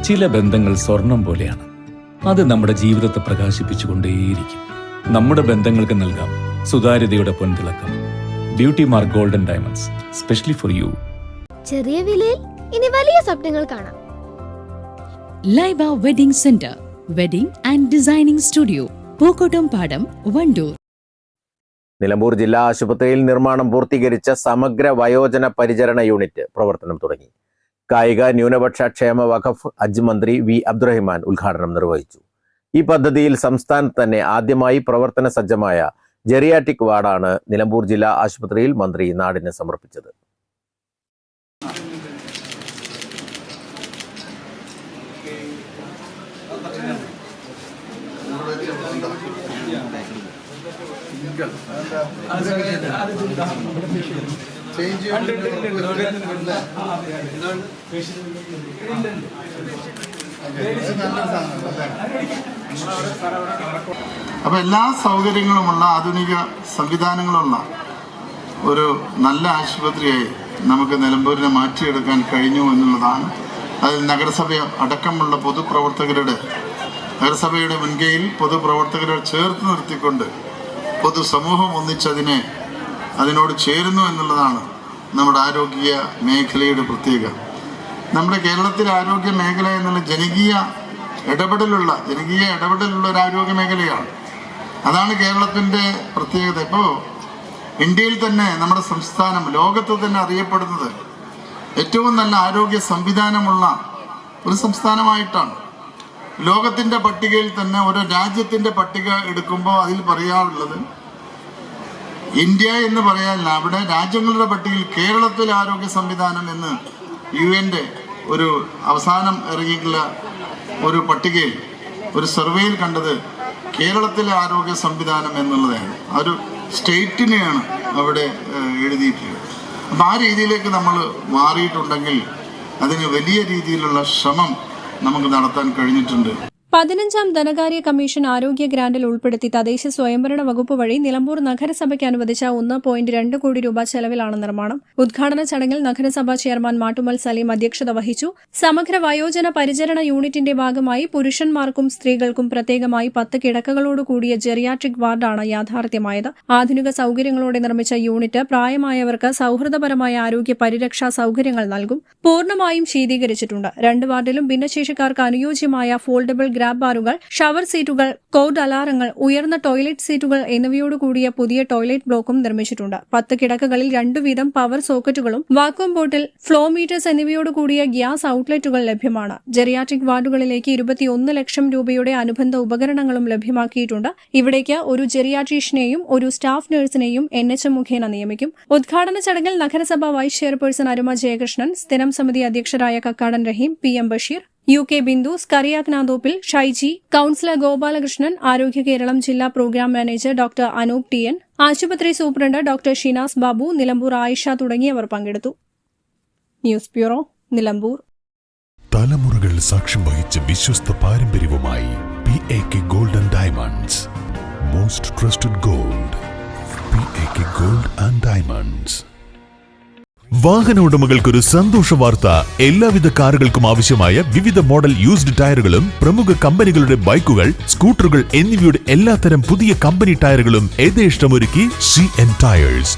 ചില ബന്ധങ്ങൾ സ്വർണം പോലെയാണ്. അത് നമ്മുടെ ജീവിതത്തെ പ്രകാശിപ്പിച്ചുകൊണ്ടേയിരിക്കും. നമ്മുടെ ബന്ധങ്ങൾക്ക് നൽകാം സുതാര്യതയുടെ പൊൻതിളക്കം. Beauty mark golden diamonds, specially for you. ചെറിയ വിലയിൽ ഇനി വലിയ സ്വപ്നങ്ങൾ കാണാം. Laiba wedding centre, wedding and designing studio, Pookkottumpadam, Wandoor. Nilambur ജില്ലാ ആശുപത്രിയിൽ നിർമ്മാണം പൂർത്തീകരിച്ച സമഗ്ര വയോജന പരിചരണ യൂണിറ്റ് പ്രവർത്തനം തുടങ്ങി. കായിക ന്യൂനപക്ഷ ക്ഷേമ വഖഫ് ഹജ്ജ് മന്ത്രി വി അബ്ദുറഹിമാൻ ഉദ്ഘാടനം നിർവഹിച്ചു. ഈ പദ്ധതിയിൽ സംസ്ഥാനത്ത് തന്നെ ആദ്യമായി പ്രവർത്തന സജ്ജമായ ജെറിയാട്രിക് വാർഡാണ് നിലമ്പൂർ ജില്ലാ ആശുപത്രിയിൽ മന്ത്രി നാടിന് സമർപ്പിച്ചത്. അപ്പൊ എല്ലാ സൗകര്യങ്ങളുമുള്ള ആധുനിക സംവിധാനങ്ങളുള്ള ഒരു നല്ല ആശുപത്രിയായി നമുക്ക് നിലമ്പൂരിനെ മാറ്റിയെടുക്കാൻ കഴിഞ്ഞു എന്നുള്ളതാണ്. അതിൽ നഗരസഭ അടക്കമുള്ള നഗരസഭയുടെ മുൻകൈയിൽ പൊതുപ്രവർത്തകരെ ചേർത്ത് നിർത്തിക്കൊണ്ട് പൊതുസമൂഹം അതിനോട് ചേരുന്നു എന്നുള്ളതാണ് നമ്മുടെ ആരോഗ്യ മേഖലയുടെ പ്രത്യേകത. നമ്മുടെ കേരളത്തിലെ ആരോഗ്യ മേഖല എന്നുള്ള ജനകീയ ഇടപെടലുള്ള ഒരു ആരോഗ്യ മേഖലയാണ്. അതാണ് കേരളത്തിൻ്റെ പ്രത്യേകത. ഇപ്പോൾ ഇന്ത്യയിൽ തന്നെ നമ്മുടെ സംസ്ഥാനം ലോകത്ത് തന്നെ അറിയപ്പെടുന്നത് ഏറ്റവും നല്ല ആരോഗ്യ സംവിധാനമുള്ള ഒരു സംസ്ഥാനമായിട്ടാണ്. ലോകത്തിൻ്റെ പട്ടികയിൽ തന്നെ ഓരോ രാജ്യത്തിൻ്റെ പട്ടിക എടുക്കുമ്പോൾ അതിൽ പറയാറുള്ളത് ഇന്ത്യ എന്ന് പറയാനില്ല, അവിടെ രാജ്യങ്ങളുടെ പട്ടികയിൽ കേരളത്തിലെ ആരോഗ്യ സംവിധാനം എന്ന് UN-ന്റെ ഒരു അവസാനം ഇറങ്ങിയിട്ടുള്ള ഒരു പട്ടികയിൽ ഒരു സർവേയിൽ കണ്ടത് കേരളത്തിലെ ആരോഗ്യ സംവിധാനം എന്നുള്ളതാണ്. ആ ഒരു സ്റ്റേറ്റിനെയാണ് അവിടെ എഴുതിയിട്ടുള്ളത്. അപ്പം ആ രീതിയിലേക്ക് നമ്മൾ മാറിയിട്ടുണ്ടെങ്കിൽ അതിന് വലിയ രീതിയിലുള്ള ശ്രമം നമുക്ക് നടത്താൻ കഴിഞ്ഞിട്ടുണ്ട്. 15ാം ധനകാര്യ കമ്മീഷൻ ആരോഗ്യ ഗ്രാന്റിൽ ഉൾപ്പെടുത്തി തദ്ദേശ സ്വയംഭരണ വകുപ്പ് വഴി നിലമ്പൂർ നഗരസഭയ്ക്ക് അനുവദിച്ച 1.2 കോടി രൂപ ചെലവിലാണ് നിർമ്മാണം. ഉദ്ഘാടന ചടങ്ങിൽ നഗരസഭാ ചെയർമാൻ മാട്ടുമൽ സലീം അധ്യക്ഷത വഹിച്ചു. സമഗ്ര വയോജന പരിചരണ യൂണിറ്റിന്റെ ഭാഗമായി പുരുഷന്മാർക്കും സ്ത്രീകൾക്കും പ്രത്യേകമായി 10 കിടക്കകളോടുകൂടിയ ജെറിയാട്രിക് വാർഡാണ് യാഥാർത്ഥ്യമായത്. ആധുനിക സൌകര്യങ്ങളോടെ നിർമ്മിച്ച യൂണിറ്റ് പ്രായമായവർക്ക് സൌഹൃദപരമായ ആരോഗ്യ പരിരക്ഷാ സൌകര്യങ്ങൾ നൽകും. പൂർണ്ണമായും ശീതീകരിച്ചിട്ടുണ്ട്. 2 വാർഡിലും ഭിന്നശേഷിക്കാർക്ക് അനുയോജ്യമായ ഫോൾഡബിൾ ഗ്രാബ് ബാറുകൾ, ഷവർ സീറ്റുകൾ, കോഡ് അലാറങ്ങൾ, ഉയർന്ന ടോയ്ലറ്റ് സീറ്റുകൾ എന്നിവയോടുകൂടിയ പുതിയ ടോയ്ലറ്റ് ബ്ലോക്കും നിർമ്മിച്ചിട്ടുണ്ട്. 10 കിടക്കകളിൽ 2 വീതം പവർ സോക്കറ്റുകളും വാക്വം ബോട്ടിൽ, ഫ്ലോ മീറ്റേഴ്സ് എന്നിവയോടുകൂടിയ ഗ്യാസ് ഔട്ട്ലെറ്റുകൾ ലഭ്യമാണ്. ജെറിയാട്രിക് വാർഡുകളിലേക്ക് 21 ലക്ഷം രൂപയുടെ അനുബന്ധ ഉപകരണങ്ങളും ലഭ്യമാക്കിയിട്ടുണ്ട്. ഇവിടേക്ക് ഒരു ജെറിയാട്രീഷ്യനെയും ഒരു സ്റ്റാഫ് നഴ്സിനെയും NHM മുഖേന നിയമിക്കും. ഉദ്ഘാടന ചടങ്ങിൽ നഗരസഭാ വൈസ് ചെയർപേഴ്സൺ അരുമ ജയകൃഷ്ണൻ, സ്ഥിരം സമിതി അധ്യക്ഷരായ കക്കാടൻ റഹീം, PM ബഷീർ, UK ബിന്ദു, സ്കറിയാക്നാദോപ്പിൽ ഷൈജി, കൌൺസിലർ ഗോപാലകൃഷ്ണൻ, ആരോഗ്യ കേരളം ജില്ലാ programme manager doctor Anoop TN, ആശുപത്രി സൂപ്രണ്ട് ഡോക്ടർ ഷിനാസ് ബാബു, നിലമ്പൂർ ആയിഷ തുടങ്ങിയവർ പങ്കെടുത്തു. News bureau, Nilambur. തലമുറകൾ സാക്ഷ്യം വഹിച്ച വിശ്വസ്ത പാരമ്പര്യവുമായി PAK gold and diamonds. Most trusted gold, PAK gold and diamonds. വാഹന ഉടമകൾക്കൊരു സന്തോഷ വാർത്ത. എല്ലാവിധ കാറുകൾക്കും ആവശ്യമായ വിവിധ മോഡൽ യൂസ്ഡ് ടയറുകളും പ്രമുഖ കമ്പനികളുടെ ബൈക്കുകൾ, സ്കൂട്ടറുകൾ എന്നിവയുടെ എല്ലാത്തരം പുതിയ കമ്പനി ടയറുകളും യഥേഷ്ടമൊരുക്കി CN ടയേഴ്സ്.